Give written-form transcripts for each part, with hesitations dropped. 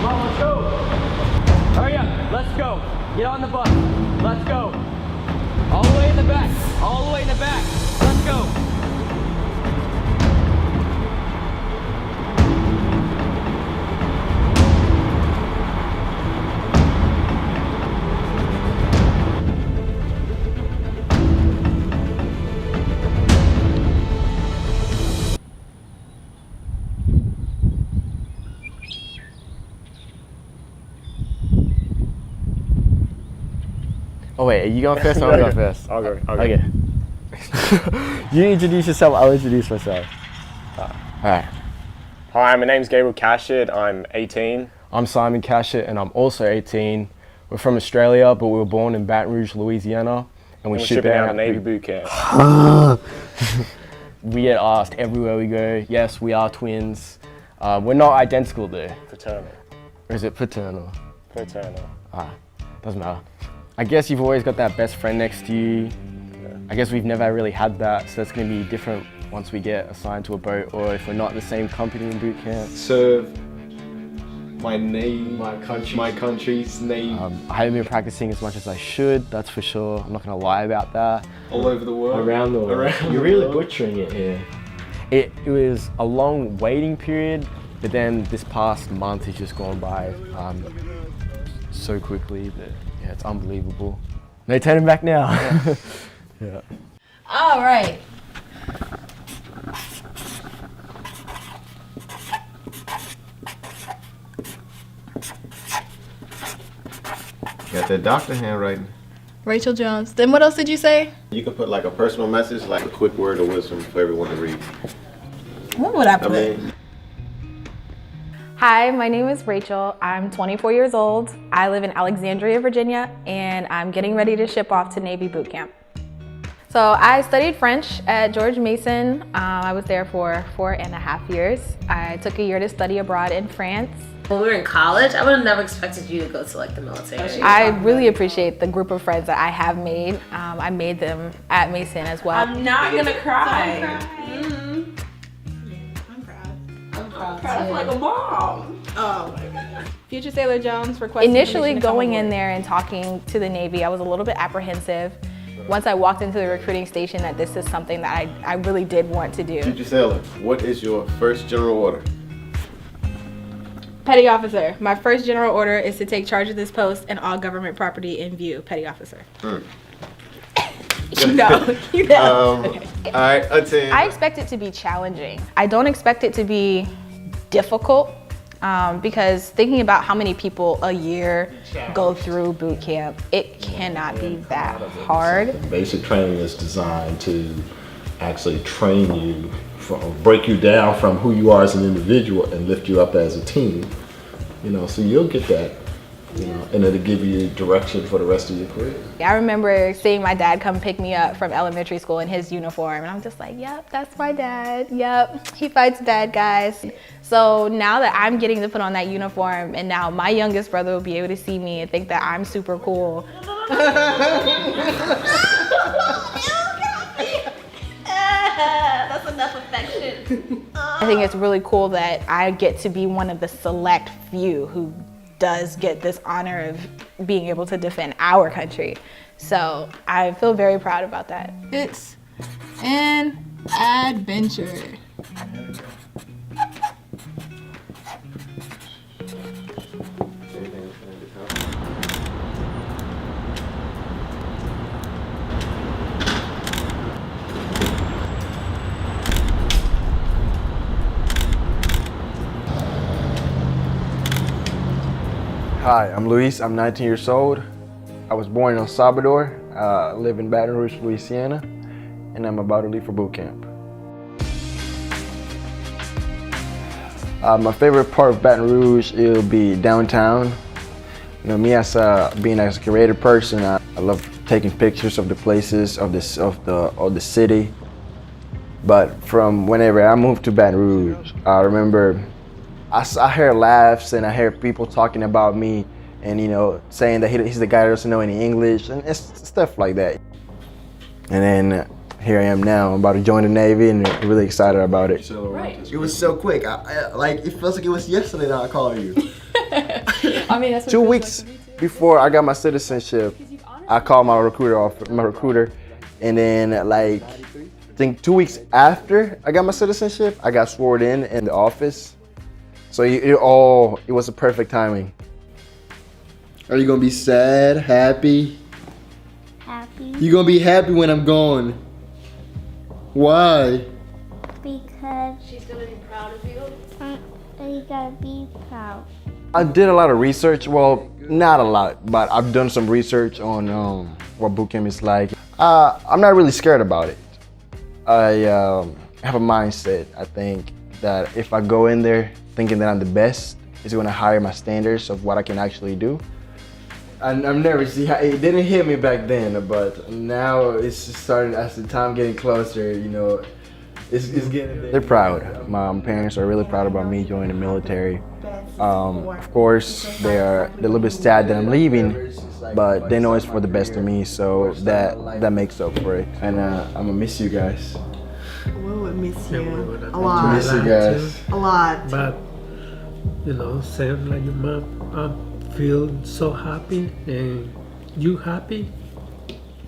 Come on, let's go. Hurry up, let's go. Get on the bus, let's go. All the way in the back, all the way in the back. Let's go. Oh wait, are you going first or I'll go first? I'll go. Okay. You introduce yourself, I'll introduce myself. Alright. Hi, my name's Gabriel Cashett. I'm 18. I'm Simon Cashett and I'm also 18. We're from Australia, but we were born in Baton Rouge, Louisiana. And We're shipping out Navy boot camp. We get asked everywhere we go. Yes, we are twins. We're not identical though. Fraternal. Or is it paternal? Fraternal. Doesn't matter. I guess you've always got that best friend next to you. I guess we've never really had that, so that's going to be different once we get assigned to a boat or if we're not in the same company in boot camp. Serve my name, my country's name. I haven't been practicing as much as I should, that's for sure. I'm not going to lie about that. All over the world. Around the world. You're really butchering it here. It was a long waiting period, but then this past month has just gone by so quickly that yeah, it's unbelievable. No turning back now. Yeah. All right. Got that doctor handwriting. Rachel Jones. Then what else did you say? You can put like a personal message, like a quick word of wisdom for everyone to read. What would I put? Hi, my name is Rachel. I'm 24 years old. I live in Alexandria, Virginia, and I'm getting ready to ship off to Navy boot camp. So I studied French at George Mason. I was there for 4.5 years. I took a year to study abroad in France. When we were in college, I would have never expected you to go to like the military. I really appreciate the group of friends that I have made. I made them at Mason as well. I'm not gonna cry. I'm proud like a mom. Oh my God. Future Sailor Jones requested Initially going in there and talking to the Navy, I was a little bit apprehensive. Once I walked into the recruiting station that this is something that I really did want to do. Future Sailor, what is your first general order? Petty Officer, my first general order is to take charge of this post and all government property in view. Petty Officer. You know. Okay. All right, attend. I expect it to be challenging. I don't expect it to be difficult because thinking about how many people a year go through boot camp, it cannot be that hard. Basic training is designed to actually train you, break you down from who you are as an individual and lift you up as a team. You know, so you'll get that, you know, and it'll give you direction for the rest of your career. I remember seeing my dad come pick me up from elementary school in his uniform, and I'm just like, yep, that's my dad. Yep, he fights bad guys. So now that I'm getting to put on that uniform, and now my youngest brother will be able to see me and think that I'm super cool. That's enough affection. I think it's really cool that I get to be one of the select few who does get this honor of being able to defend our country. So I feel very proud about that. It's an adventure. Hi, I'm Luis. I'm 19 years old. I was born in El Salvador. I live in Baton Rouge, Louisiana, and I'm about to leave for boot camp. My favorite part of Baton Rouge will be downtown. You know, me as being a creative person, I love taking pictures of the places of the city. But from whenever I moved to Baton Rouge, I remember I hear laughs and I hear people talking about me and, you know, saying that he's the guy that doesn't know any English and it's stuff like that. And then here I am now, I'm about to join the Navy and I'm really excited about it. It was so quick. Like, it feels like it was yesterday that I called you. I mean, that's what 2 it feels weeks like to me, too. before I got my citizenship, I called my recruiter, and then like, I think 2 weeks after I got my citizenship, I got sworn in the office. So it was a perfect timing. Are you gonna be sad, happy? Happy You gonna be happy when I'm gone. Why? because She's gonna be proud of you. you gotta be proud. I did a lot of research. Well, not a lot, but I've done some research on what boot camp is like. I'm not really scared about it. I have a mindset, I think, that if I go in there thinking that I'm the best, it's gonna higher my standards of what I can actually do. I've never seen, it didn't hit me back then, but now it's just starting, as the time getting closer, you know, it's getting there. They're proud. My parents are really proud about me joining the military. Of course, they're a little bit sad that I'm leaving, but they know it's for the best of me, so that makes up for it. And I'm gonna miss you guys. We would miss you a I lot. miss you guys. A lot. But, you know, same like your mom, I feel so happy, and you happy,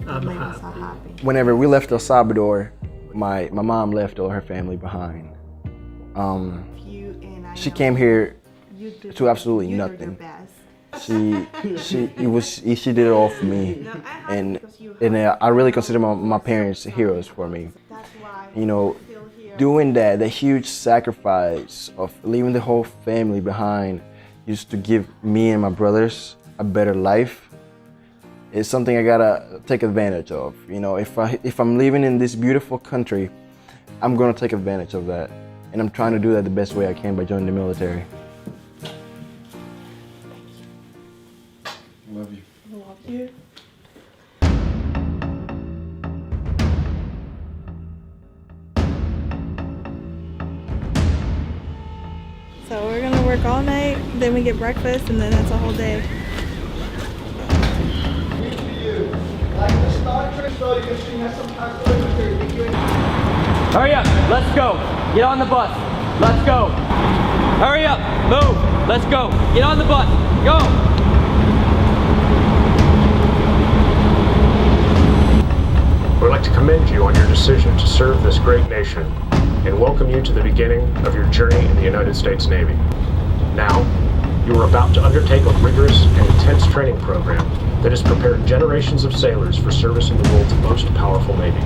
I'm Made us so happy. happy. Whenever we left El Salvador, my mom left all her family behind. You and I She know came here you do- to absolutely you do your nothing. best. She did it all for me, and I really consider my parents heroes for me. That's why You know, I'm still here. doing that, the huge sacrifice of leaving the whole family behind, just to give me and my brothers a better life, is something I gotta take advantage of. You know, if I'm living in this beautiful country, I'm gonna take advantage of that, and I'm trying to do that the best way I can by joining the military. Love you. Love you. So we're gonna work all night, then we get breakfast, and then that's a whole day. Hurry up, let's go. Get on the bus. Let's go. Hurry up, move. Let's go. Get on the bus. Go. We'd like to commend you on your decision to serve this great nation and welcome you to the beginning of your journey in the United States Navy. Now, you are about to undertake a rigorous and intense training program that has prepared generations of sailors for service in the world's most powerful Navy.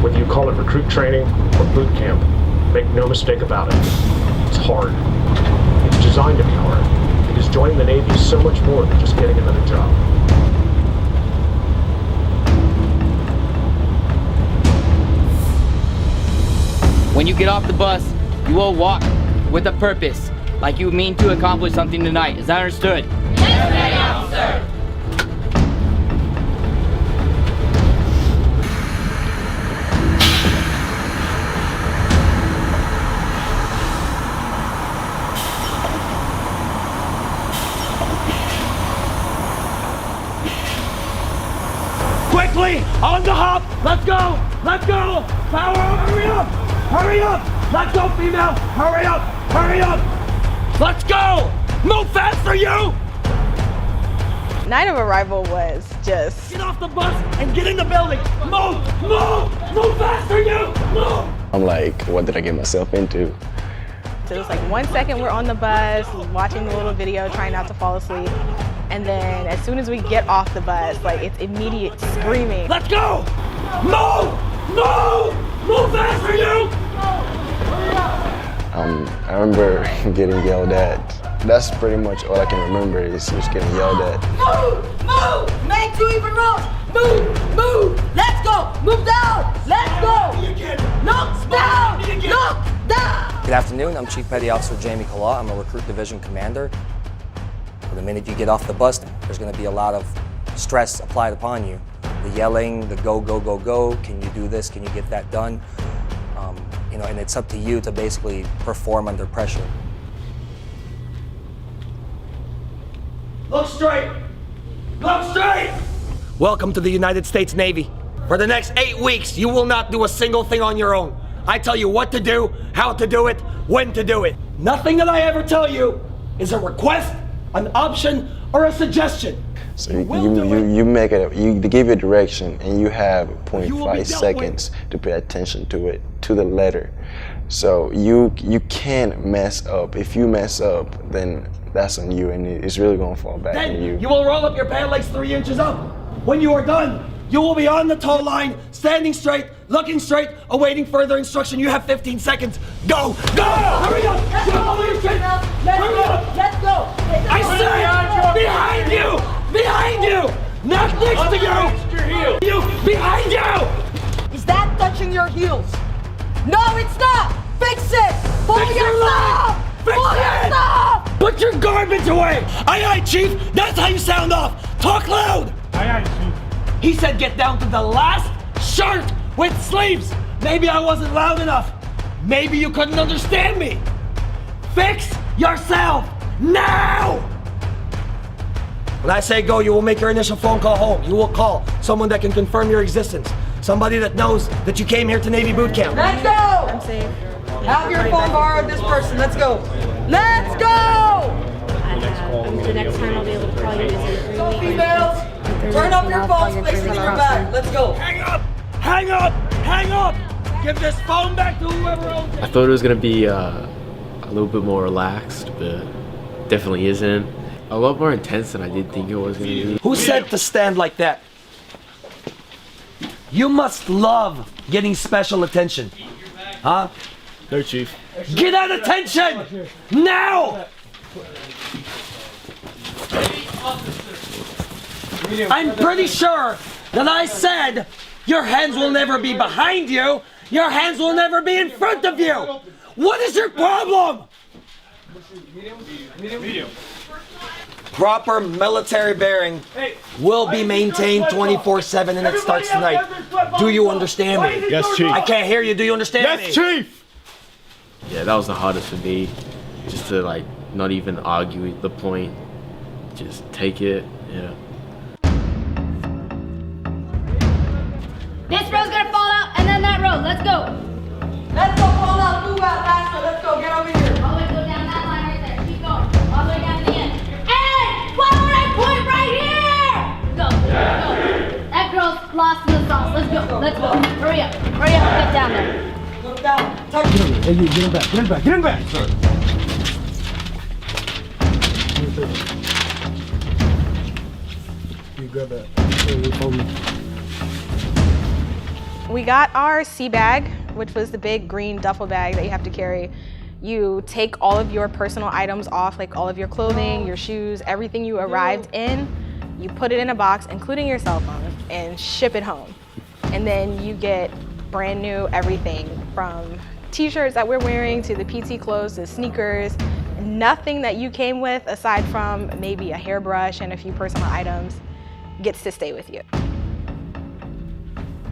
Whether you call it recruit training or boot camp, make no mistake about it. It's hard. It's designed to be hard because joining the Navy is so much more than just getting another job. When you get off the bus, you will walk with a purpose, like you mean to accomplish something tonight. Is that understood? Yes, Petty Officer. Quickly, on the hop. Let's go. Let's go. Power, hurry up. Hurry up. Let's go, female. Hurry up. Hurry up. Let's go. Move faster, you. Night of arrival was just... Get off the bus and get in the building. Move. Move. Move faster, you. Move. I'm like, what did I get myself into? So it was like 1 second we're on the bus, watching the little video, trying not to fall asleep. And then as soon as we get off the bus, like it's immediate screaming. Let's go. Move. Move. Move faster, you. I remember getting yelled at. That's pretty much all I can remember is just getting yelled at. Move! Move! Make 2 even rows! Move! Move! Let's go! Move down! Let's go! Knock down! Knock down! Good afternoon, I'm Chief Petty Officer Jamie Kala. I'm a Recruit Division Commander. The minute you get off the bus, there's going to be a lot of stress applied upon you. The yelling, the go, go, go, go, can you do this, can you get that done? You know, and it's up to you to basically perform under pressure. Look straight. Look straight. Welcome to the United States Navy. For the next 8 weeks, you will not do a single thing on your own. I tell you what to do, how to do it, when to do it. Nothing that I ever tell you is a request, an option, or a suggestion. So you make it, you give a direction and you have 0.5 seconds to pay attention to it, to the letter. So you can't mess up. If you mess up, then that's on you and it's really gonna fall back on you. You will roll up your pant legs 3 inches up. When you are done, you will be on the tow line, standing straight, looking straight, awaiting further instruction. You have 15 seconds. Go! Go! Hurry up! Let's go! I said, behind you! Behind you! Not next to you! You! Behind you! Is that touching your heels? No, it's not! Fix it! Pull yourself! Pull yourself! Put your garbage away! Aye, Chief! That's how you sound off! Talk loud! Aye, Chief. He said get down to the last shirt with sleeves! Maybe I wasn't loud enough. Maybe you couldn't understand me. Fix yourself now! When I say go, you will make your initial phone call home. You will call someone that can confirm your existence. Somebody that knows that you came here to Navy boot camp. Let's go! I'm safe. Have your phone borrowed, this person. Let's go. Let's go! The next time I'll be able to call you is Go, females! Turn up your phones, place it in your bag. Let's go. Hang up! Hang up! Hang up! Give this phone back to whoever owns it. I thought it was gonna be a little bit more relaxed, but definitely isn't. A lot more intense than I did think it was gonna be. Who said to stand like that? You must love getting special attention. Huh? No, Chief. Get that attention! Now! I'm pretty sure that I said your hands will never be behind you, your hands will never be in front of you! What is your problem? Medium. Proper military bearing will be maintained 24/7 and it starts tonight. Do you understand me? Yes, Chief. I can't hear you. Do you understand me? Yes, Chief! Yeah, that was the hardest for me. Just to like not even argue the point. Just take it, yeah. This road's gonna fall out, and then that road. Let's go. Let's go, fall out, move out faster. Let's go, get over here. All the way go down that line right there. Keep going. All the way down to the end. Hey! Why would I point right here? Go. That girl's lost in the sauce. Let's go. Let's go. Hurry up. Hurry up. Get down there. Look down. Touch Hey, you, get him back. Get him back. Get him back. Sorry. You grab that. We got our sea bag, which was the big green duffel bag that you have to carry. You take all of your personal items off, like all of your clothing, your shoes, everything you arrived in, you put it in a box, including your cell phone, and ship it home. And then you get brand new everything from t-shirts that we're wearing to the PT clothes, to sneakers, nothing that you came with aside from maybe a hairbrush and a few personal items gets to stay with you.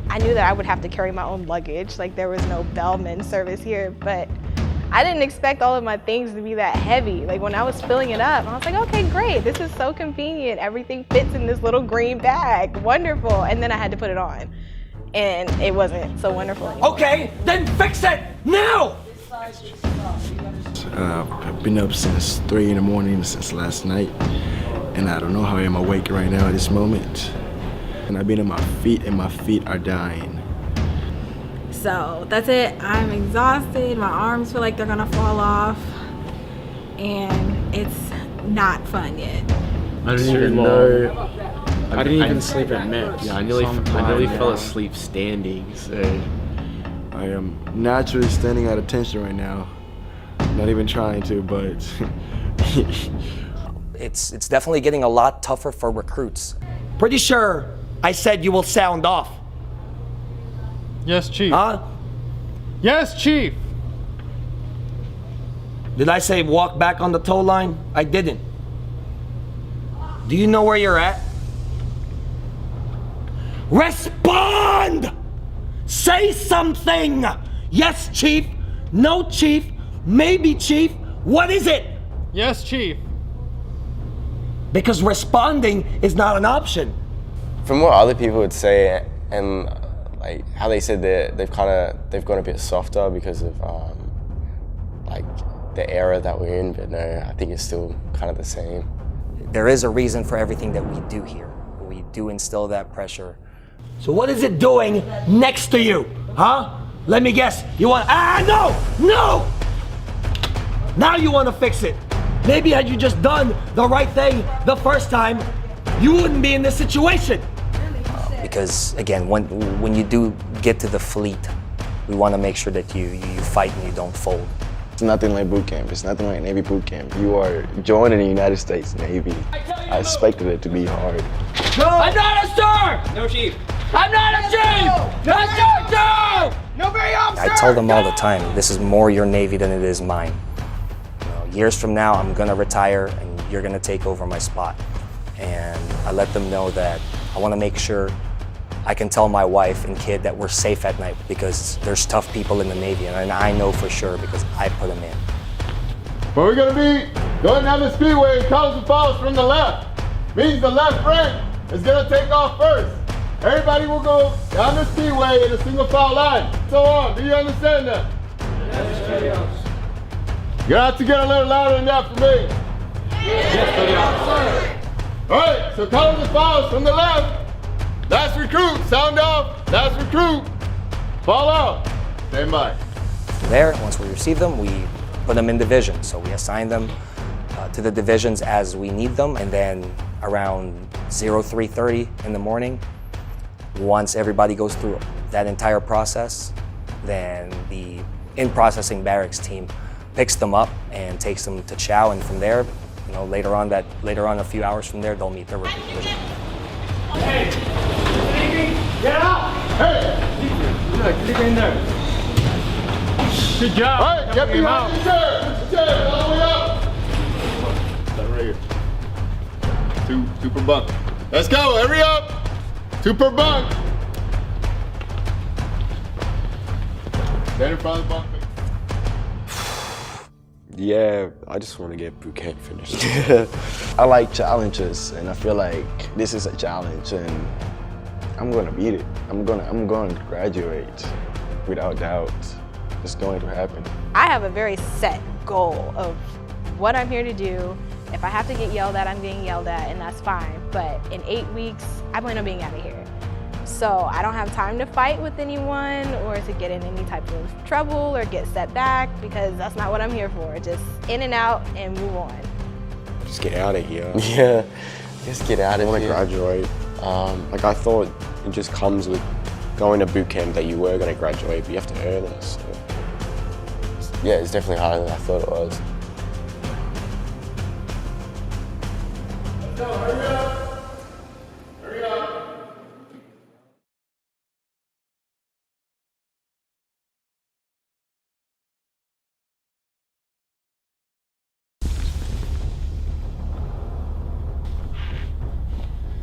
I knew that I would have to carry my own luggage, like there was no bellman service here, but I didn't expect all of my things to be that heavy. Like when I was filling it up, I was like, okay, great, this is so convenient. Everything fits in this little green bag, wonderful. And then I had to put it on and it wasn't so wonderful anymore. Okay, then fix it now! I've been up since 3 in the morning since last night, and I don't know how I'm awake right now at this moment. And I've been on my feet, and my feet are dying. So that's it. I'm exhausted. My arms feel like they're gonna fall off, and it's not fun yet. I didn't even know. I didn't even sleep at Met. Yeah, I nearly fell asleep standing. So I am naturally standing at attention right now. Not even trying to, but It's definitely getting a lot tougher for recruits. Pretty sure I said you will sound off. Yes, Chief. Huh? Yes, Chief. Did I say walk back on the tow line? I didn't. Do you know where you're at? Respond! Say something! Yes, Chief. No, Chief. Maybe, Chief. What is it? Yes, Chief. Because responding is not an option. From what other people would say, and like how they said that they've gone a bit softer because of like the era that we're in, but no, I think it's still kind of the same. There is a reason for everything that we do here. We do instill that pressure. So what is it doing next to you, huh? Let me guess, you want, no! Now you want to fix it. Maybe had you just done the right thing the first time, you wouldn't be in this situation. Because again, when you do get to the fleet, we want to make sure that you fight and you don't fold. It's nothing like boot camp. It's nothing like Navy boot camp. You are joining the United States Navy. I expected it to be hard. No. I'm not a sir! No, Chief. I'm not a chief! No, sir! No, very officer! I tell them all the time, this is more your Navy than it is mine. You know, years from now, I'm gonna retire and you're gonna take over my spot. And I let them know that I wanna make sure I can tell my wife and kid that we're safe at night because there's tough people in the Navy, and I know for sure because I put them in. But we're gonna be going down the speedway and Carlson Falls from the left. Means the left rank is gonna take off first. Everybody will go down the speedway in a single file line. So on, do you understand that? Yes, you have to get a little louder than that for me. Yes, all right, so Carlson Falls from the left. Last recruit, sound off. Last recruit, fall out. Stand by. From there, once we receive them, we put them in divisions. So we assign them to the divisions as we need them, and then around 03:30 in the morning, once everybody goes through that entire process, then the in-processing barracks team picks them up and takes them to chow, and from there, you know, later on a few hours from there, they'll meet their recruit division. Hey, get out! Hey! Get in there. Good job. All right, get behind the chair. All the way up. That right here. Two per bunk. Let's go, hurry up. 2 per bunk. Stand in front of the bunk. Yeah, I just want to get boot camp finished. I like challenges, and I feel like this is a challenge, and I'm gonna beat it. I'm going to graduate without doubt. It's going to happen. I have a very set goal of what I'm here to do. If I have to get yelled at, I'm getting yelled at, and that's fine. But in 8 weeks, I plan on being out of here. So I don't have time to fight with anyone or to get in any type of trouble or get set back, because that's not what I'm here for. Just in and out and move on. Just get out of here. Yeah, just get out of here. I want to graduate. Like I thought it just comes with going to boot camp that you were going to graduate, but you have to earn it. So. Yeah, it's definitely harder than I thought it was. Go, hurry up. Hurry up.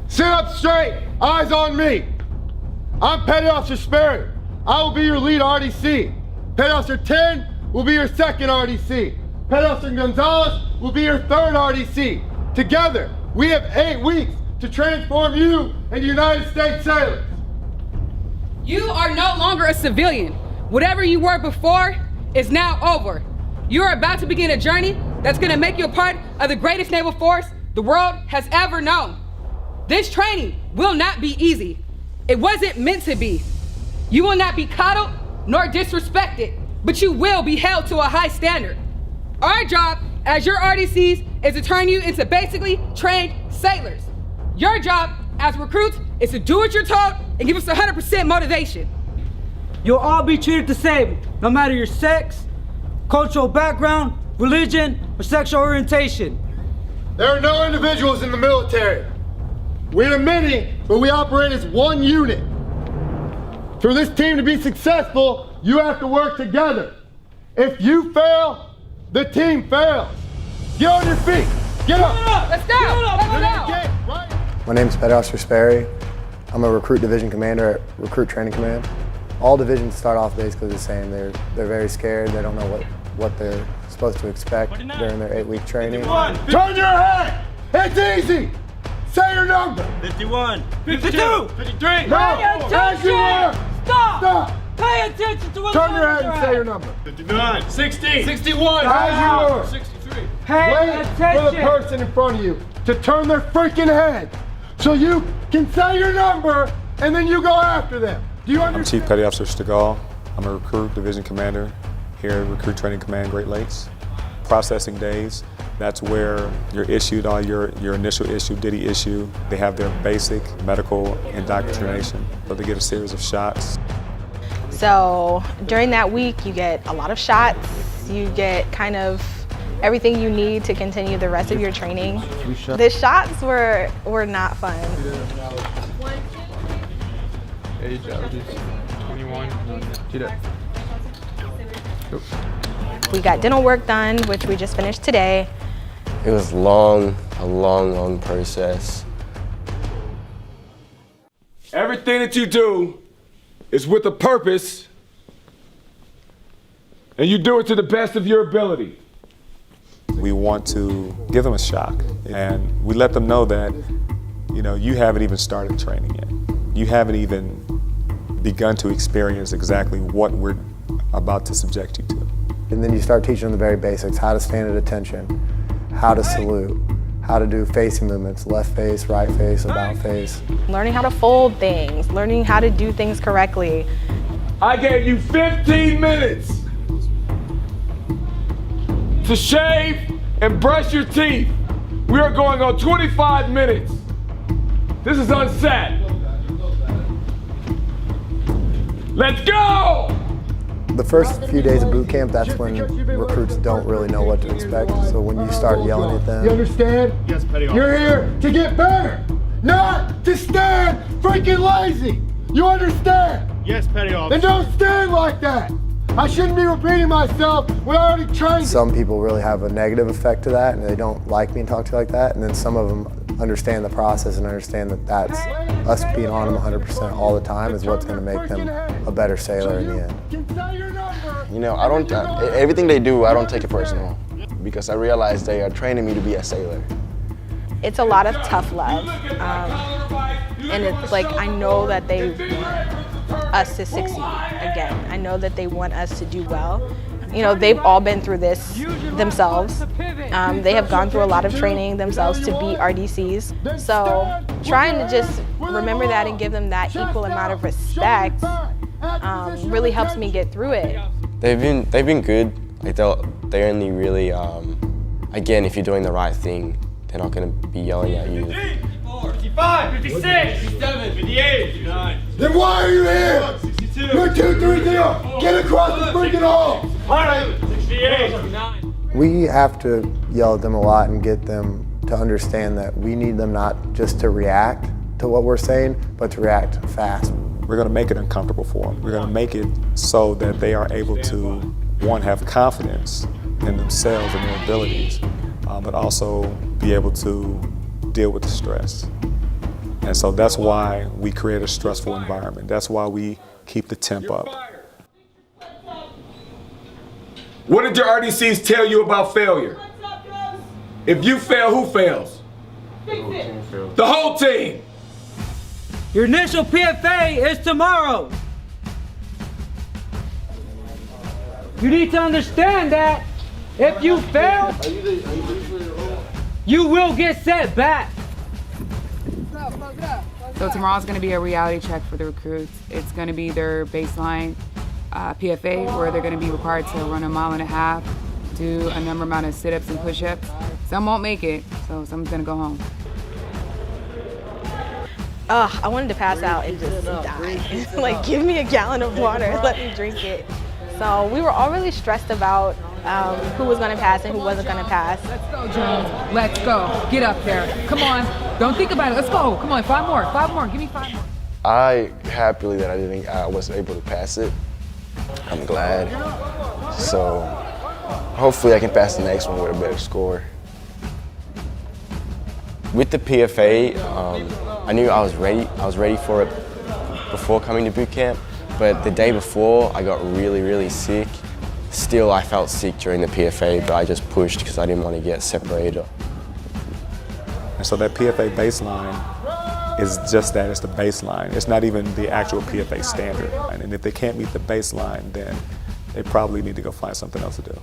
Sit up straight, eyes on me. I'm Petty Officer Sperry. I will be your lead RDC. Petty Officer 10 will be your second RDC. Petty Officer Gonzalez will be your third RDC. Together, we have 8 weeks to transform you into United States sailors. You are no longer a civilian. Whatever you were before is now over. You are about to begin a journey that's going to make you a part of the greatest naval force the world has ever known. This training will not be easy. It wasn't meant to be. You will not be coddled nor disrespected, but you will be held to a high standard. Our job as your RDCs is to turn you into basically trained sailors. Your job as recruits is to do what you're told and give us 100% motivation. You'll all be treated the same, no matter your sex, cultural background, religion, or sexual orientation. There are no individuals in the military. We are many, but we operate as one unit. For this team to be successful, you have to work together. If you fail, the team fails. Get on your feet. Get up. Let's go. Let's go. My name is Petty Officer Sperry. I'm a recruit division commander at Recruit Training Command. All divisions start off basically the same. They're very scared. They don't know what they're supposed to expect during their 8-week training. Turn your head. It's easy. Say your number. 51. 52. 53. No. As you were. Stop. Pay attention to what Turn your head and say your number. 59. 60. 61. As you were. 63. Pay Wait attention. for the person in front of you to turn their freaking head so you can say your number and then you go after them. Do you I'm understand? Chief Petty Officer Stegall. I'm a Recruit Division Commander here at Recruit Training Command Great Lakes. Processing days, that's where you're issued all your initial issue, DITY issue. They have their basic medical indoctrination, but they get a series of shots. So during that week, you get a lot of shots. You get kind of everything you need to continue the rest of your training. The shots were not fun. Age averages 21. Do that. We got dental work done, which we just finished today. It was long, a long process. Everything that you do is with a purpose, and you do it to the best of your ability. We want to give them a shock, and we let them know that, you know, you haven't even started training yet. You haven't even begun to experience exactly what we're about to subject you to. And then you start teaching them the very basics, how to stand at attention, how to salute, how to do facing movements, left face, right face, about face. Learning how to fold things, learning how to do things correctly. I gave you 15 minutes to shave and brush your teeth. We are going on 25 minutes. This is unset. Let's go! The first few days of boot camp, that's when recruits don't really know what to expect. So when you start yelling at them. You understand? Yes, Petty Officer. You're here to get better, not to stand freaking lazy. You understand? Yes, Petty Officer. Then don't stand like that. I shouldn't be repeating myself when I already trained. Some people really have a negative effect to that and they don't like me and talk to you like that. And then some of them understand the process and understand that that's us being on them 100% all the time is what's going to make them a better sailor in the end. You know, I don't, everything they do, I don't take it personal because I realize they are training me to be a sailor. It's a lot of tough love. And it's like, I know that they want us to succeed again. I know that they want us to do well. You know, they've all been through this themselves. They have gone through a lot of training themselves to beat RDCs. So trying to just remember that and give them that equal amount of respect really helps me get through it. They've been good. Like they only really, again, if you're doing the right thing, they're not going to be yelling at you. 54, 55, 56, 57, 58, 59. Then why are you here? 62. You're 230. Get across the freaking hall. All right, 68, 69. We have to yell at them a lot and get them to understand that we need them not just to react to what we're saying, but to react fast. We're going to make it uncomfortable for them. We're going to make it so that they are able to, one, have confidence in themselves and their abilities, but also be able to deal with the stress. And so that's why we create a stressful environment. That's why we keep the temp up. What did your RDCs tell you about failure? If you fail, who fails? The whole team. Your initial PFA is tomorrow. You need to understand that if you fail, you will get set back. So tomorrow's going to be a reality check for the recruits. It's going to be their baseline PFA, where they're going to be required to run 1.5 miles, do a number amount of sit-ups and push-ups. Some won't make it, so someone's going to go home. I wanted to pass out and just die. Like, give me a gallon of water, let me drink it. So we were all really stressed about who was going to pass and who wasn't going to pass. Let's go, Jones. Let's go. Get up there. Come on. Don't think about it. Let's go. Come on, 5 more. 5 more. Give me 5 more. I happily that I wasn't able to pass it. I'm glad. So hopefully I can pass the next one with a better score. With the PFA, I knew I was ready. I was ready for it before coming to boot camp, but the day before I got really, really sick. Still, I felt sick during the PFA, but I just pushed because I didn't want to get separated. And so that PFA baseline is just that, it's the baseline. It's not even the actual PFA standard. And if they can't meet the baseline, then they probably need to go find something else to do.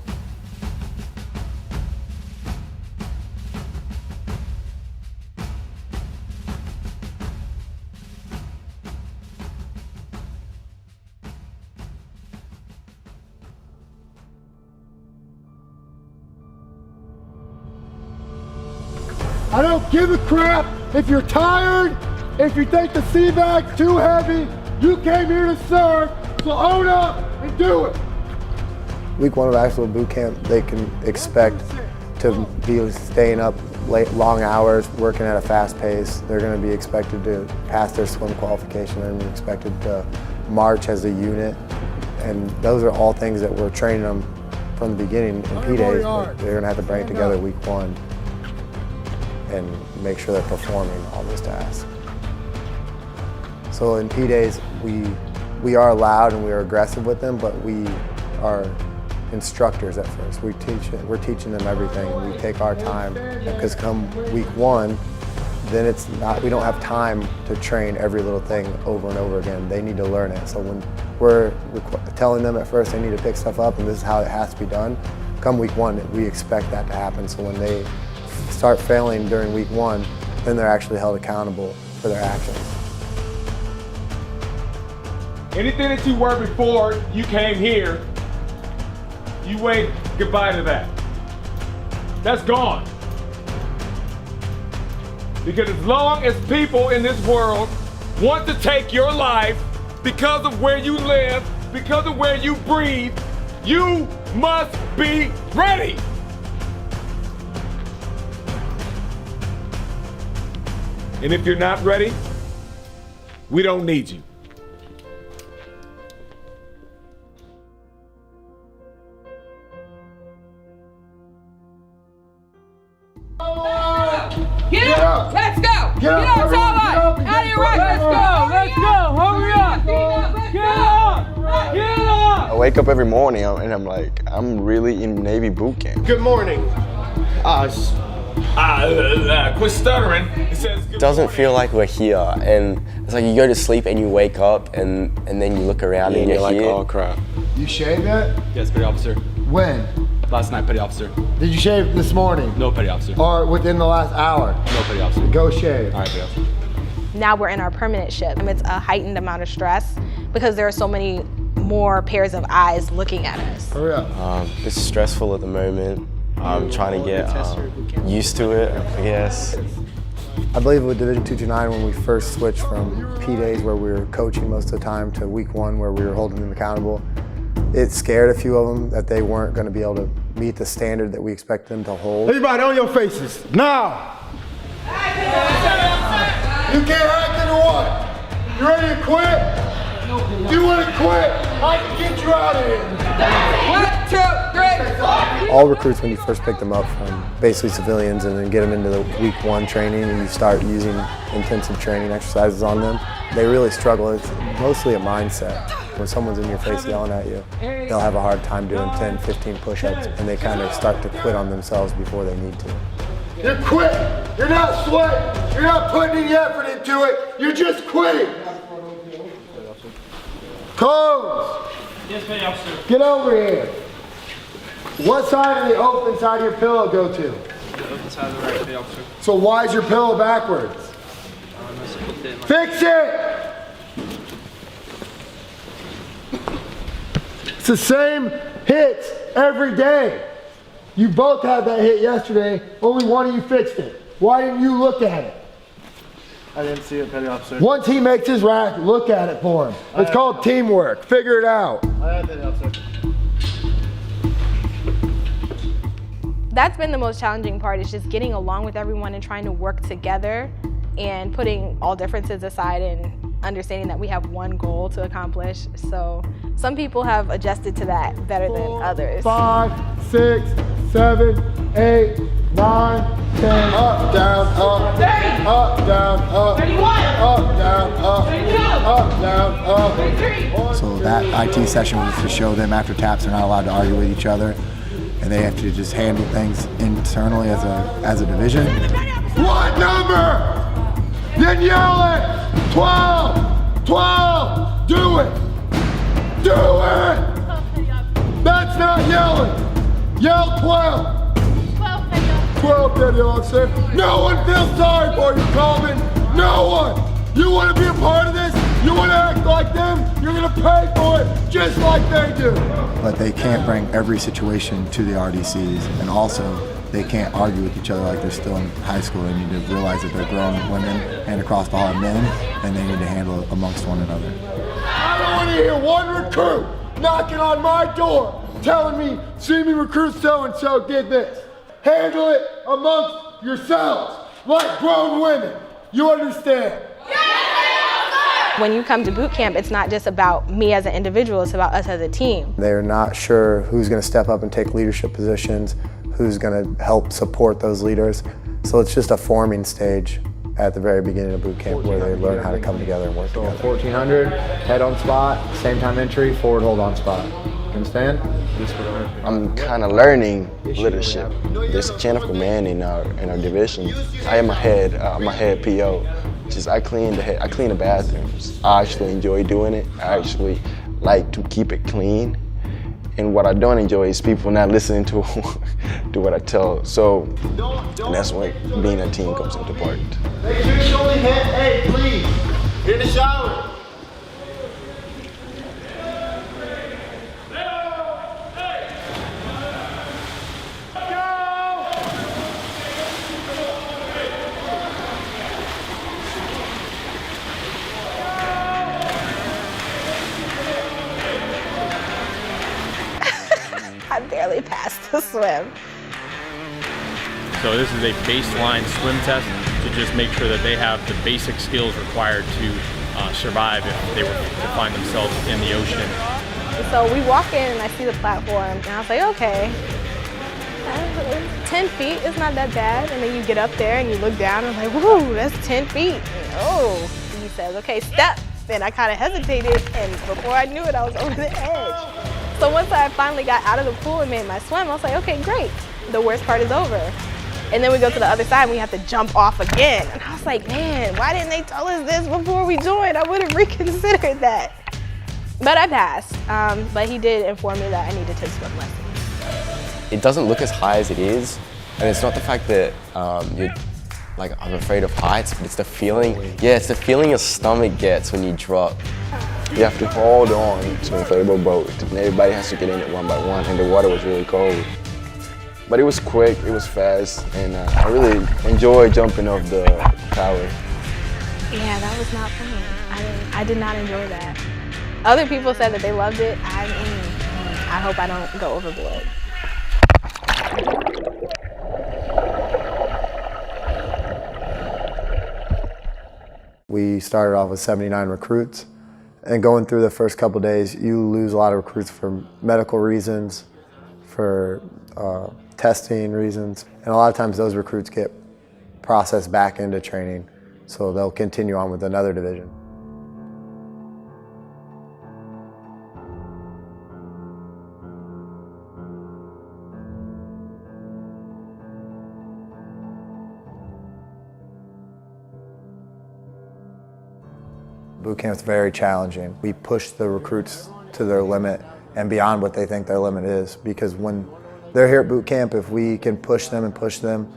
I don't give a crap if you're tired, if you think the sea bag's too heavy. You came here to serve, so own up and do it. Week 1 of actual boot camp, they can expect to be staying up late, long hours, working at a fast pace. They're going to be expected to pass their swim qualification. They're going to be expected to march as a unit. And those are all things that we're training them from the beginning in P-Days. They're going to have to bring it together week 1 and make sure they're performing all those tasks. So in P-Days, we are loud and we are aggressive with them, but we are instructors at first. We're teaching them everything, and we take our time, because come week 1, then it's not, we don't have time to train every little thing over and over again. They need to learn it. So when we're telling them at first they need to pick stuff up and this is how it has to be done, come week 1, we expect that to happen. So when they start failing during week 1, then they're actually held accountable for their actions. Anything that you were before you came here, you wave goodbye to that. That's gone. Because as long as people in this world want to take your life because of where you live, because of where you breathe, you must be ready. And if you're not ready, we don't need you. Get up! Let's go! Get up! Tall line! Out of your right! Let's go! Let's go! Hurry up! Get up! Get up! I wake up every morning and I'm like, I'm really in Navy boot camp. Good morning. Quit stuttering. It says It doesn't feel like we're here, and it's like you go to sleep and you wake up and then you look around and you're like, here. oh crap. You shaved yet? Yes, petty officer. When? Last night, petty officer. Did you shave this morning? No, petty officer. Or within the last hour? No, petty officer. Go shave. All right, petty officer. Now we're in our permanent ship. It's a heightened amount of stress because there are so many more pairs of eyes looking at us. Hurry up. It's stressful at the moment. I'm trying to get used to it, I guess. I believe with Division 229, when we first switched from P-Days where we were coaching most of the time to week 1 where we were holding them accountable, it scared a few of them that they weren't going to be able to meet the standard that we expect them to hold. Everybody on your faces, now! You can't hack into what? You ready to quit? You want to quit? I can get you out of here. 1, 2, 3. All recruits, when you first pick them up from basically civilians and then get them into the week 1 training and you start using intensive training exercises on them, they really struggle. It's mostly a mindset. When someone's in your face yelling at you, they'll have a hard time doing 10, 15 push-ups and they kind of start to quit on themselves before they need to. You're quitting. You're not sweating. You're not putting any effort into it. You're just quitting. Codes. Yes, petty officer. Get over here. What side of the open side of your pillow go to? The open side of the right, petty officer. So why is your pillow backwards? Fix it! It's the same hits every day. You both had that hit yesterday, only one of you fixed it. Why didn't you look at it? I didn't see it, petty officer. Once he makes his rack, look at it for him. It's called teamwork. Figure it out. I have petty officer. That's been the most challenging part, is just getting along with everyone and trying to work together and putting all differences aside and understanding that we have one goal to accomplish. So some people have adjusted to that better than others. 5, 6, 7, 8, 9, 10. Up, down, up. 30. Up, down, up. 31. Up, down, up. 32. Up, down, up. 33. So that IT session was to show them after taps they're not allowed to argue with each other and they have to just handle things internally as a division. What number? Then yell it. 12, 12, do it. Do it. That's not yelling. Yell 12. 12, petty officer. No one feels sorry for you, Coleman. No one. You want to be a part of this? You want to act like them? You're going to pay for it just like they do. But they can't bring every situation to the RDCs, and also they can't argue with each other like they're still in high school. They need to realize that they're grown women and across the hall men, and they need to handle it amongst one another. I don't want to hear one recruit knocking on my door telling me, see me recruit so-and-so did this. Handle it amongst yourselves, like grown women. You understand? When you come to boot camp, it's not just about me as an individual, it's about us as a team. They're not sure who's going to step up and take leadership positions, who's going to help support those leaders. So it's just a forming stage at the very beginning of boot camp where they learn how to come together and work together. 1400, head on spot, same time entry, forward hold on spot. Understand? I'm kind of learning leadership. There's a chain of command in our division. I am a head. I'm a head PO. I clean the bathrooms. I actually enjoy doing it. I actually like to keep it clean. And what I don't enjoy is people not listening to what I tell. So that's when being a team comes into part. Make sure you only hit A, please. In the shower. I barely passed the swim. So this is a baseline swim test to just make sure that they have the basic skills required to survive if they were to find themselves in the ocean. So we walk in and I see the platform and I was like, okay, 10 feet is not that bad. And then you get up there and you look down and I'm like, whoa, that's 10 feet. Oh, he says, okay, step. And I kind of hesitated, and before I knew it, I was over the edge. So once I finally got out of the pool and made my swim, I was like, okay, great. The worst part is over. And then we go to the other side and we have to jump off again. And I was like, man, why didn't they tell us this before we joined? I would have reconsidered that. But I passed. But he did inform me that I need to take swim lessons. It doesn't look as high as it is, and it's not the fact that you're like, I'm afraid of heights, but it's the feeling. Yeah, it's the feeling your stomach gets when you drop. You have to hold on to an inflatable boat, and everybody has to get in it one by one, and the water was really cold. But it was quick, it was fast, and I really enjoyed jumping off the tower. Yeah, that was not fun. I did not enjoy that. Other people said that they loved it. I hope I don't go overboard. We started off with 79 recruits, and going through the first couple days, you lose a lot of recruits for medical reasons, for testing reasons, and a lot of times those recruits get processed back into training, so they'll continue on with another division. Boot camp's very challenging. We push the recruits to their limit and beyond what they think their limit is, because when they're here at boot camp, if we can push them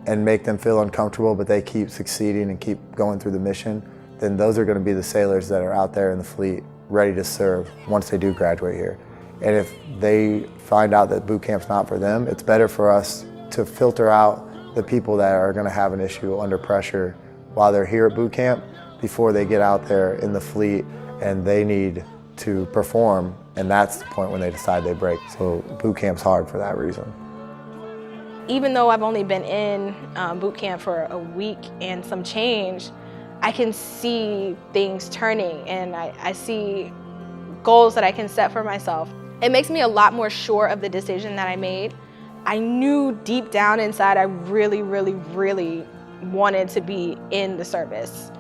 and make them feel uncomfortable, but they keep succeeding and keep going through the mission, then those are going to be the sailors that are out there in the fleet ready to serve once they do graduate here. And if they find out that boot camp's not for them, it's better for us to filter out the people that are going to have an issue under pressure while they're here at boot camp before they get out there in the fleet and they need to perform, and that's the point when they decide they break. So boot camp's hard for that reason. Even though I've only been in boot camp for a week and some change, I can see things turning, and I see goals that I can set for myself. It makes me a lot more sure of the decision that I made. I knew deep down inside I really, really, really wanted to be in the service.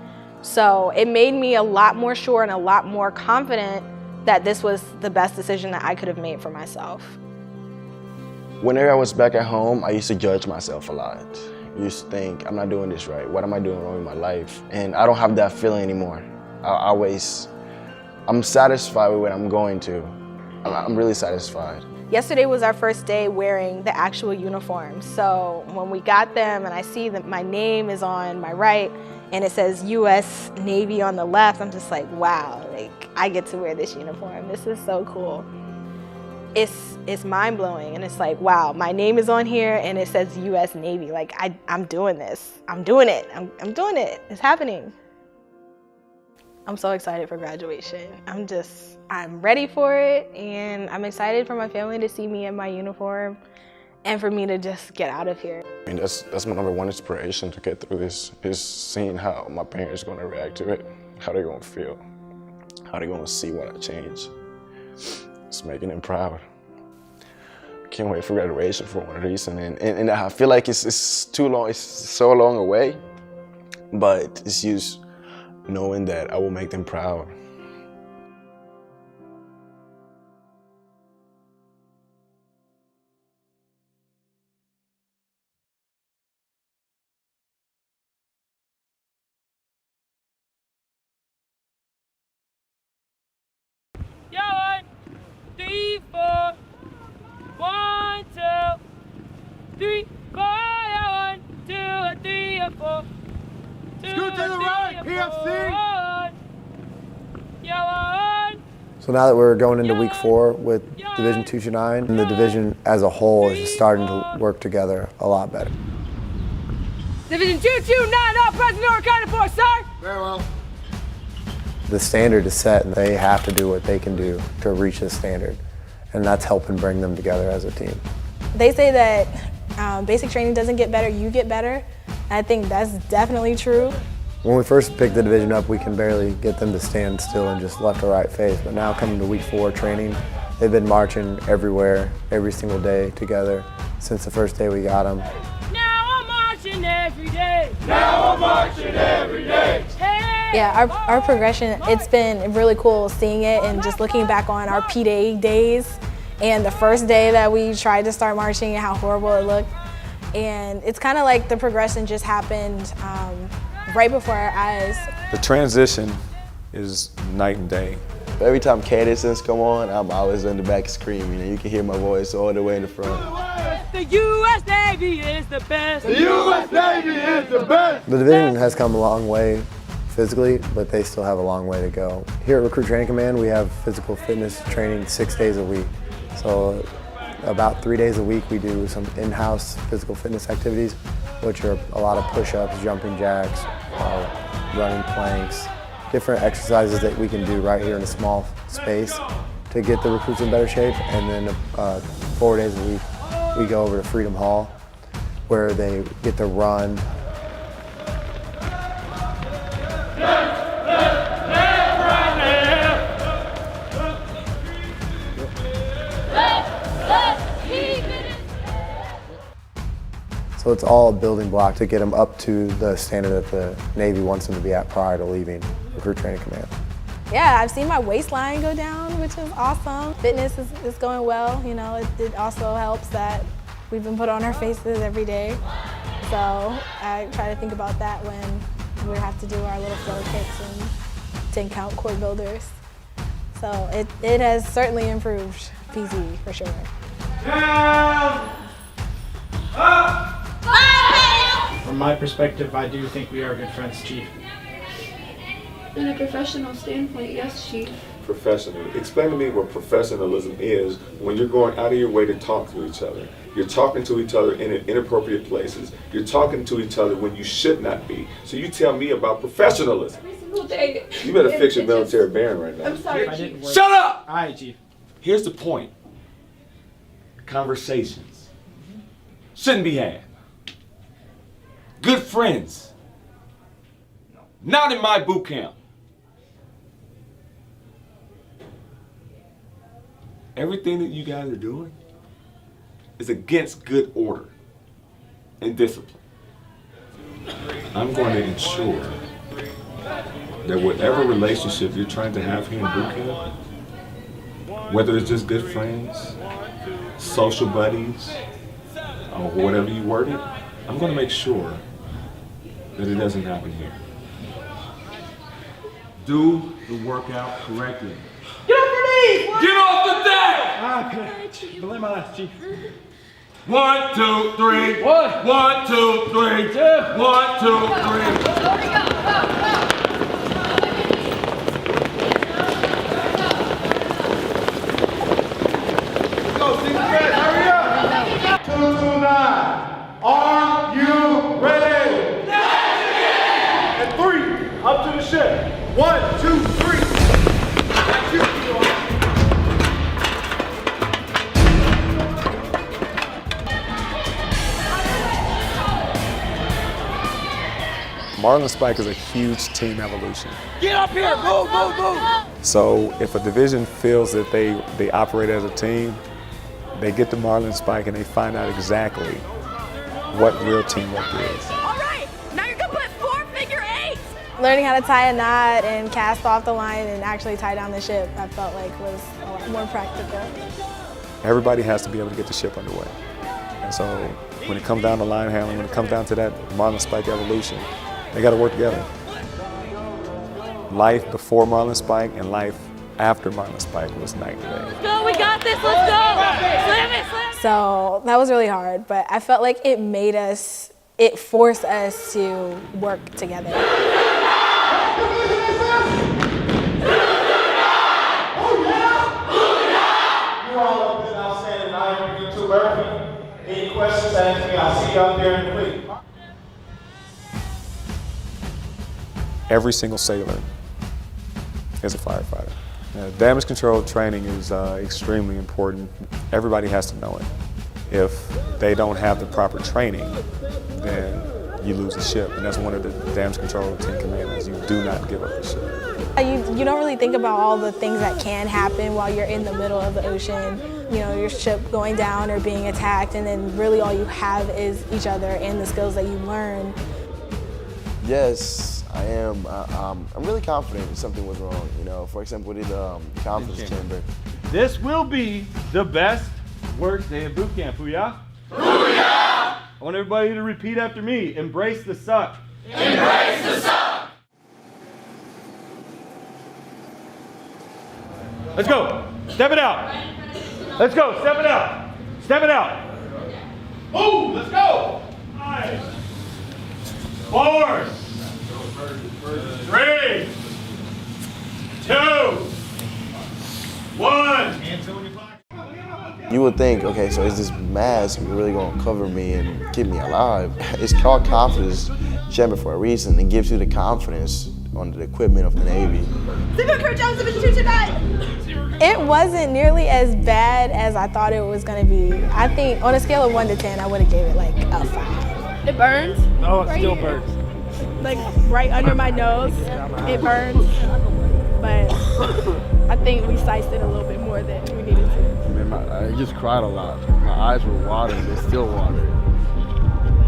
So it made me a lot more sure and a lot more confident that this was the best decision that I could have made for myself. Whenever I was back at home, I used to judge myself a lot. used to think, I'm not doing this right. What am I doing wrong in my life? And I don't have that feeling anymore. I'm satisfied with what I'm going to. I'm really satisfied. Yesterday was our first day wearing the actual uniform. So when we got them and I see that my name is on my right and it says U.S. Navy on the left, I'm just like, wow, like I get to wear this uniform. This is so cool. It's mind-blowing, and it's like, wow, my name is on here and it says U.S. Navy. Like I'm doing this. I'm doing it. I'm doing it. It's happening. I'm so excited for graduation. I'm ready for it, and I'm excited for my family to see me in my uniform and for me to just get out of here. I mean, that's my number one inspiration to get through this, is seeing how my parents are gonna react to it, how they're gonna feel, how they're gonna see what I change. It's making them proud. Can't wait for graduation for one reason, and I feel like it's too long, it's so long away, but it's just knowing that I will make them proud. Yeah, 1, 3, 4. 1, 2, 3, 4. Yeah, 1, 2, 3, 4. Scoot to the right, PFC. Yeah, 1. So now that we're going into week 4 with Division 229, and the division as a whole is starting to work together a lot better. Division 229, all present or accounted for, sir. Very well. The standard is set, and they have to do what they can do to reach the standard, and that's helping bring them together as a team. They say that basic training doesn't get better, you get better. I think that's definitely true. When we first picked the division up, we can barely get them to stand still and just left or right face, but now coming to week 4 training, they've been marching everywhere, every single day together since the first day we got them. Now I'm marching every day. Now I'm marching every day. Hey. Yeah, our progression, it's been really cool seeing it and just looking back on our P-Day days and the first day that we tried to start marching and how horrible it looked. And it's kind of like the progression just happened right before our eyes. The transition is night and day. Every time cadence come on, I'm always in the back screaming, and you can hear my voice all the way in the front. The U.S. Navy is the best. The U.S. Navy is the best. The division has come a long way physically, but they still have a long way to go. Here at Recruit Training Command, we have physical fitness training 6 days a week. So about 3 days a week, we do some in-house physical fitness activities, which are a lot of push-ups, jumping jacks, running planks, different exercises that we can do right here in a small space to get the recruits in better shape. And then 4 days a week, we go over to Freedom Hall, where they get to run. So it's all a building block to get them up to the standard that the Navy wants them to be at prior to leaving Recruit Training Command. Yeah, I've seen my waistline go down, which is awesome. Fitness is going well. You know, it also helps that we've been put on our faces every day. So I try to think about that when we have to do our little flow kicks and 10 count core builders. So it has certainly improved PZ for sure. Down. Up. From my perspective, I do think we are good friends, Chief. In a professional standpoint, yes, Chief. Professional. Explain to me what professionalism is when you're going out of your way to talk to each other. You're talking to each other in inappropriate places. You're talking to each other when you should not be. So you tell me about professionalism. Every single day. You better fix your military bearing right now. I'm sorry, Chief. Shut up! All right, Chief. Here's the point. Conversations shouldn't be had. Good friends. Not in my boot camp. Everything that you guys are doing is against good order and discipline. I'm going to ensure that whatever relationship you're trying to have here in boot camp, whether it's just good friends, social buddies, or whatever you word it, I'm going to make sure that it doesn't happen here. Do the workout correctly. Get off your knees! Get off the deck! Okay. Belay my last, Chief. 1, 2, 3. 1, 1, 2, 3. 2. 1, 2, 3. Go, Steve, hurry up! 229. Are you ready? And 3, up to the ship. 1, 2, 3. That's you. Marlin Spike is a huge team evolution. Get up here! Move, move, move! So if a division feels that they operate as a team, they get to Marlin Spike and they find out exactly what real teamwork is. All right, now you're gonna put 4 figure 8s. Learning how to tie a knot and cast off the line and actually tie down the ship, I felt like was a lot more practical. Everybody has to be able to get the ship underway. And so when it comes down to line handling, when it comes down to that Marlin Spike evolution, they got to work together. Life before Marlin Spike and life after Marlin Spike was night and day. Let's go, we got this, let's go! Slam it, slam it! So that was really hard, but I felt like it forced us to work together. You all have been outstanding. I am you too, Murphy. Any questions, ask me. I'll see you out there in the fleet. Every single sailor is a firefighter. Damage control training is extremely important. Everybody has to know it. If they don't have the proper training, then you lose the ship. And that's one of the damage control team commandments. You do not give up the ship. You don't really think about all the things that can happen while you're in the middle of the ocean. You know, your ship going down or being attacked, and then really all you have is each other and the skills that you learn. Yes, I am. I'm really confident if something was wrong. You know, for example, we did the confidence chamber. This will be the best work day of boot camp. Booyah! Booyah! I want everybody to repeat after me. Embrace the suck. Embrace the suck! Let's go. Step it out. Let's go. Step it out. Step it out. Move. Let's go. 5, 4, 3, 2, 1. You would think, okay, so is this mask really going to cover me and keep me alive? It's called confidence chamber for a reason. It gives you the confidence on the equipment of the Navy. It wasn't nearly as bad as I thought it was going to be. I think on a scale of 1 to 10, I would have gave it like a 5. It burns. Oh, it right still here. burns. Like right under my nose. It burns. But I think we sized it a little bit more than we needed to. Man, I just cried a lot. My eyes were watering, they're still watering.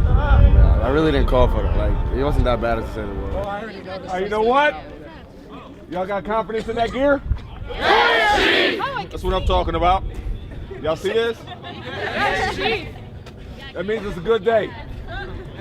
I really didn't call for it. Like, it wasn't that bad as I said it was. You know what? Y'all got confidence in that gear? That's what I'm talking about. Y'all see this? That means it's a good day.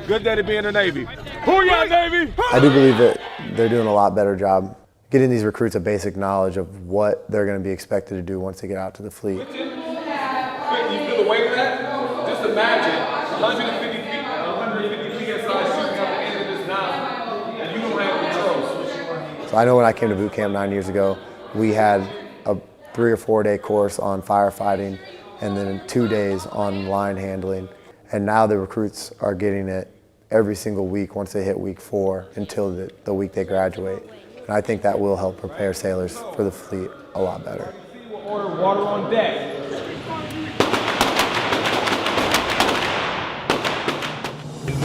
Good day to be in the Navy. Booyah, Navy! I do believe that they're doing a lot better job getting these recruits a basic knowledge of what they're going to be expected to do once they get out to the fleet. You feel the weight of that? Just imagine 150 feet, 150 PSI shooting up the end of this nozzle, and you don't have controls. So I know when I came to boot camp 9 years ago, we had a 3 or 4 day course on firefighting and then 2 days on line handling. And now the recruits are getting it every single week once they hit week 4 until the week they graduate. And I think that will help prepare sailors for the fleet a lot better. Order water on deck.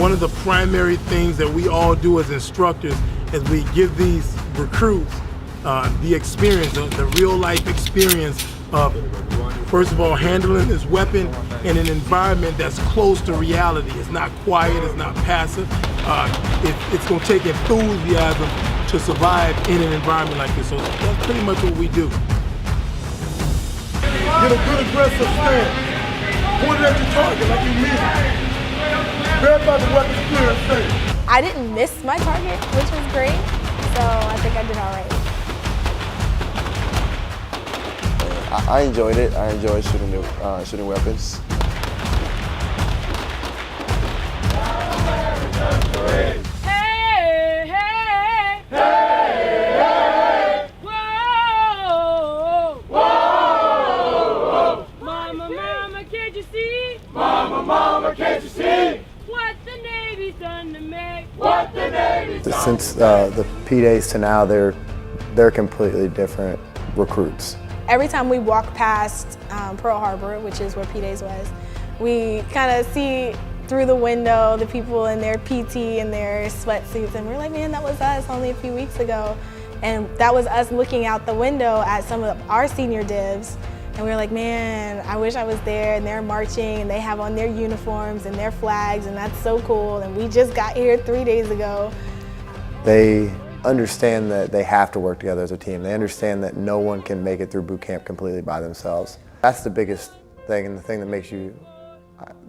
One of the primary things that we all do as instructors is we give these recruits the experience, the real life experience of, first of all, handling this weapon in an environment that's close to reality. It's not quiet, it's not passive. It's going to take enthusiasm to survive in an environment like this. So that's pretty much what we do. Get a good aggressive stance. Point it at your target like you mean it. Everybody weapons clear, stay. I didn't miss my target, which was great, so I think I did all right. I enjoyed it. I enjoyed shooting weapons. Hey, hey, hey, whoa, whoa, mama, mama, can't you see? Mama, mama, can't you see? What the Navy's done to me? What the Navy's done. Since the P-Days to now, they're completely different recruits. Every time we walk past Pearl Harbor, which is where P-Days was, we kind of see through the window the people in their PT and their sweatsuits, and we're like, man, that was us only a few weeks ago. And that was us looking out the window at some of our senior divs, and we were like, man, I wish I was there, and they're marching, and they have on their uniforms and their flags, and that's so cool, and we just got here 3 days ago. They understand that they have to work together as a team. They understand that no one can make it through boot camp completely by themselves. That's the biggest thing, and the thing that makes you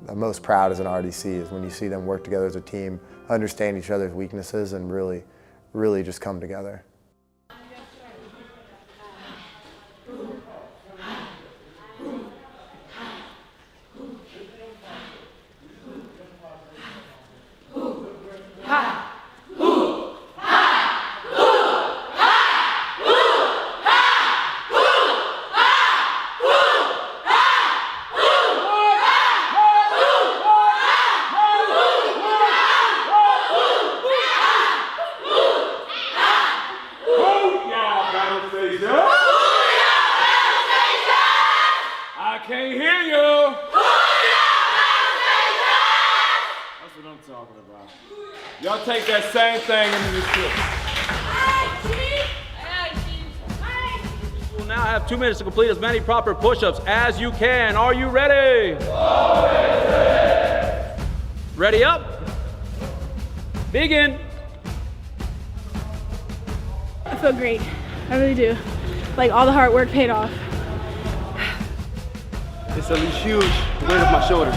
the most proud as an RDC is when you see them work together as a team, understand each other's weaknesses, and really, really just come together. I can't hear you. That's what I'm talking about. Y'all take that same thing into this trip. You will now have 2 minutes to complete as many proper push-ups as you can. Are you ready? Ready up? Begin. I feel great. I really do. Like all the hard work paid off. It's a huge weight off my shoulders.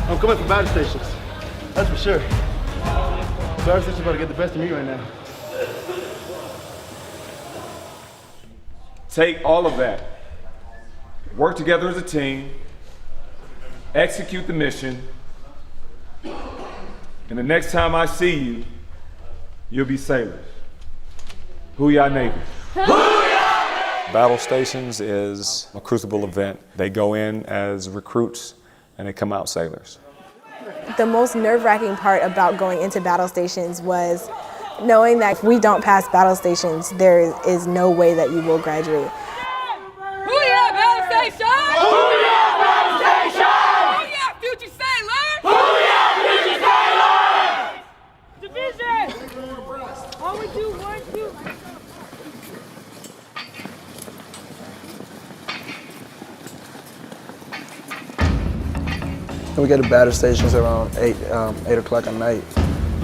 I'm coming from battle stations. That's for sure. Battle stations about to get the best of me right now. Take all of that. Work together as a team. Execute the mission. And the next time I see you, you'll be sailors. Hooyah Navy. Battle Stations is a crucible event. They go in as recruits and they come out sailors. The most nerve-wracking part about going into battle stations was knowing that if we don't pass battle stations, there is no way that you will graduate. Hooyah, battle station! Hooyah, battle station! Hooyah, future sailor! Hooyah, future sailor! Division! All we do, 1, 2. We get to battle stations around 8 o'clock at night.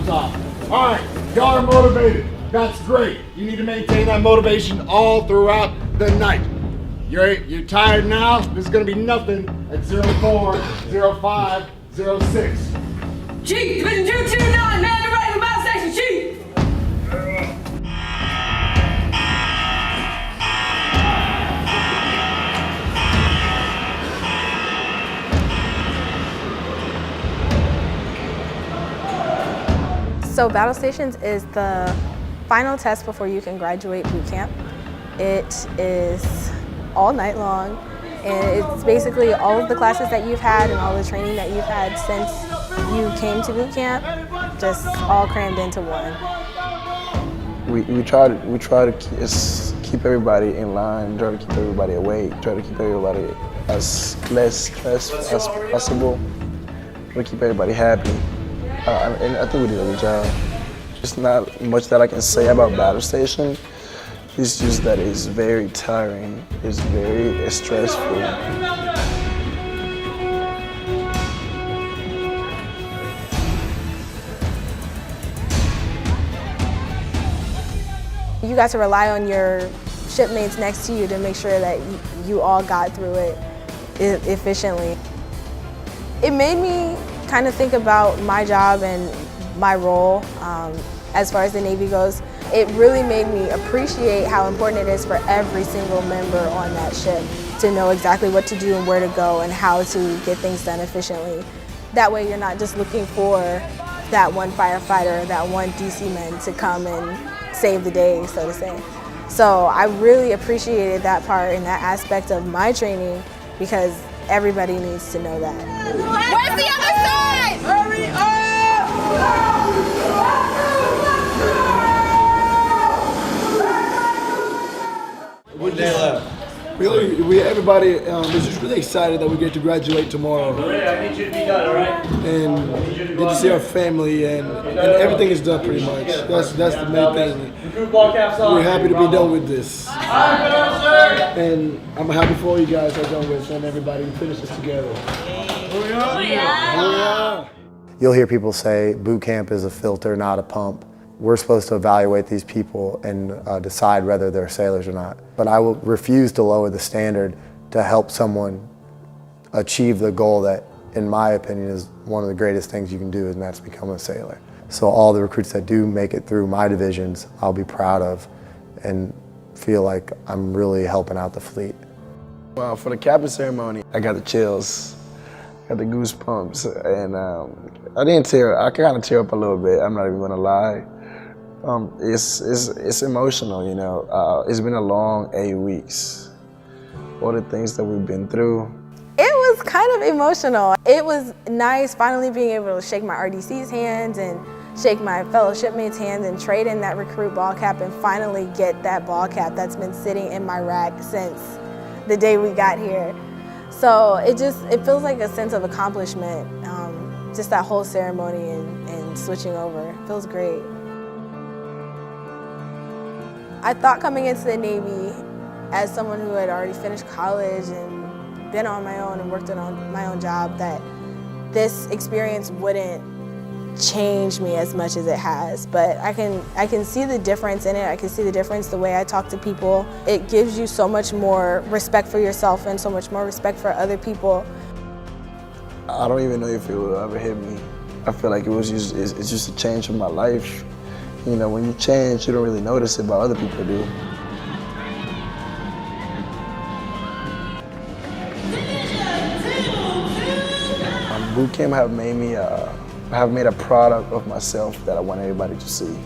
All right, y'all are motivated. That's great. You need to maintain that motivation all throughout the night. You're tired now? This is gonna be nothing at 04, 05, 06. Chief, Division 229, man, you're ready for battle station, Chief! So battle stations is the final test before you can graduate boot camp. It is all night long, and it's basically all of the classes that you've had and all the training that you've had since you came to boot camp, just all crammed into one. We try to keep everybody in line, try to keep everybody awake, try to keep everybody as less stressed as possible, try to keep everybody happy. And I think we did a good job. There's not much that I can say about battle station. It's just that it's very tiring. It's very stressful. You got to rely on your shipmates next to you to make sure that you all got through it efficiently. It made me kind of think about my job and my role as far as the Navy goes. It really made me appreciate how important it is for every single member on that ship to know exactly what to do and where to go and how to get things done efficiently. That way you're not just looking for that one firefighter, that one DC man to come and save the day, so to say. So I really appreciated that part and that aspect of my training because everybody needs to know that. Where's the other side? Hurry up! One day left. Everybody is just really excited that we get to graduate tomorrow. I need you to be done, all right? And get to see our family, and everything is done pretty much. That's the main thing. We're happy to be done with this. And I'm happy for all you guys are done with, and everybody who finishes together. You'll hear people say boot camp is a filter, not a pump. We're supposed to evaluate these people and decide whether they're sailors or not. But I will refuse to lower the standard to help someone achieve the goal that, in my opinion, is one of the greatest things you can do, and that's become a sailor. So all the recruits that do make it through my divisions, I'll be proud of and feel like I'm really helping out the fleet. Well, for the capping ceremony, I got the chills, got the goosebumps, and I kind of tear up a little bit, I'm not even gonna lie. It's emotional, you know. It's been a long 8 weeks. All the things that we've been through. It was kind of emotional. It was nice finally being able to shake my RDC's hands and shake my fellow shipmates' hands and trade in that recruit ball cap and finally get that ball cap that's been sitting in my rack since the day we got here. So it feels like a sense of accomplishment, just that whole ceremony and switching over. It feels great. I thought coming into the Navy as someone who had already finished college and been on my own and worked on my own job that this experience wouldn't change me as much as it has. But I can see the difference in it. I can see the difference the way I talk to people. It gives you so much more respect for yourself and so much more respect for other people. I don't even know if it will ever hit me. I feel like it's just a change in my life. You know, when you change, you don't really notice it, but other people do. Boot camp have made a product of myself that I want everybody to see.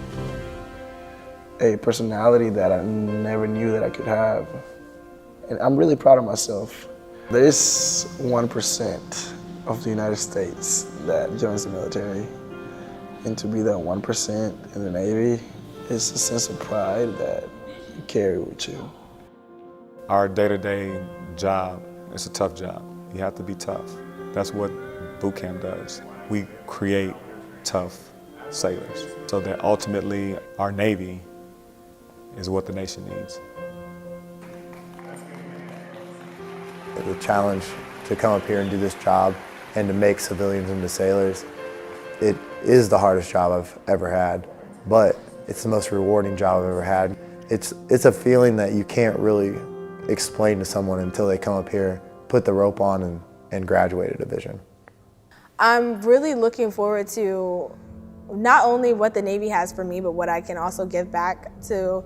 A personality that I never knew that I could have. And I'm really proud of myself. There's 1% of the United States that joins the military. And to be that 1% in the Navy, it's a sense of pride that you carry with you. Our day-to-day job is a tough job. You have to be tough. That's what boot camp does. We create tough sailors so that ultimately our Navy is what the nation needs. The challenge to come up here and do this job and to make civilians into sailors, it is the hardest job I've ever had, but it's the most rewarding job I've ever had. It's a feeling that you can't really explain to someone until they come up here, put the rope on, and graduate a division. I'm really looking forward to not only what the Navy has for me, but what I can also give back to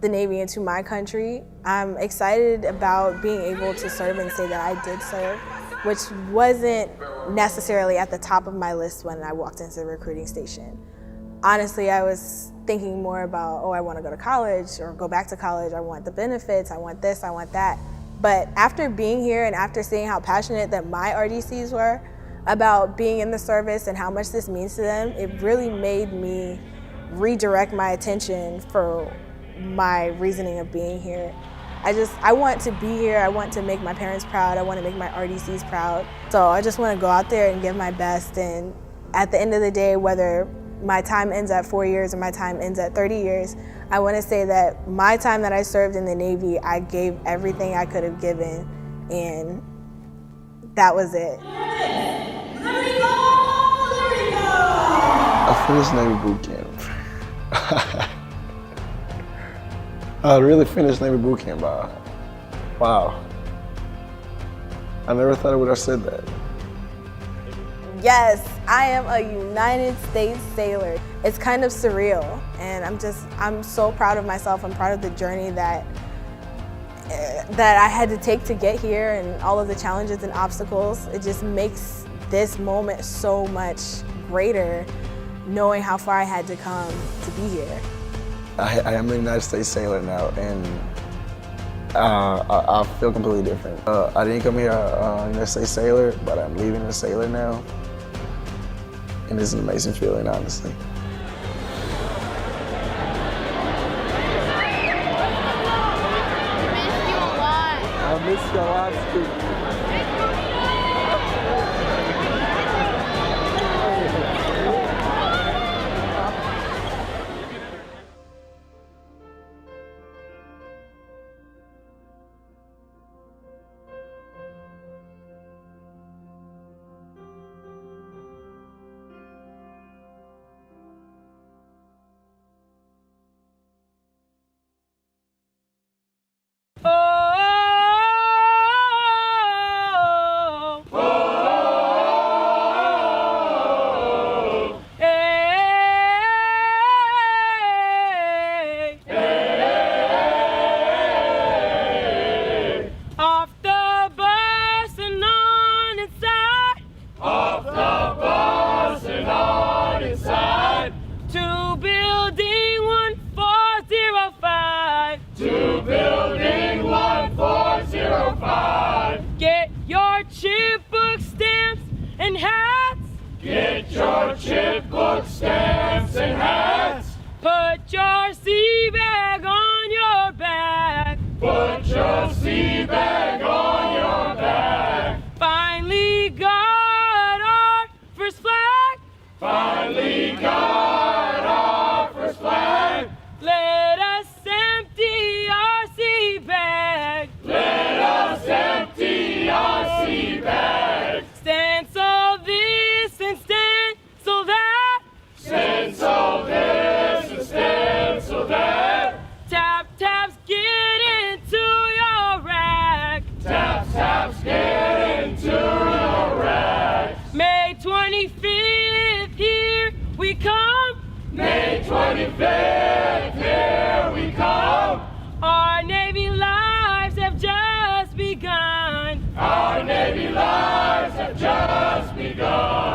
the Navy and to my country. I'm excited about being able to serve and say that I did serve, which wasn't necessarily at the top of my list when I walked into the recruiting station. Honestly, I was thinking more about, oh, I want to go to college or go back to college. I want the benefits, I want this, I want that. But after being here and after seeing how passionate that my RDCs were about being in the service and how much this means to them, it really made me redirect my attention for my reasoning of being here. I want to be here, I want to make my parents proud, I want to make my RDCs proud. So I just want to go out there and give my best, and at the end of the day, whether my time ends at 4 years or my time ends at 30 years, I want to say that my time that I served in the Navy, I gave everything I could have given, and that was it. I finished Navy boot camp. I really finished Navy boot camp. Wow. I never thought I would have said that. Yes, I am a United States sailor. It's kind of surreal, and I'm so proud of myself. I'm proud of the journey that I had to take to get here and all of the challenges and obstacles. It just makes this moment so much greater, knowing how far I had to come to be here. I am a United States sailor now, and I feel completely different. I didn't come here a United States sailor, but I'm leaving a sailor now. And it's an amazing feeling, honestly. I missed you a lot too. Get your chipbook stamps and hats. Get your chipbook stamps and hats. Put your sea bag on your back. Put your sea bag on your back. Finally got our first flag. Finally got our first flag. Let us empty our sea bag. Let us empty our sea bag. Stencil this and stencil that. Stencil this and stencil that. Tap taps get into your rack. Tap taps get into your rack. May 25th, here we come. May 25th, here we come. Our Navy lives have just begun. Our Navy lives have just begun.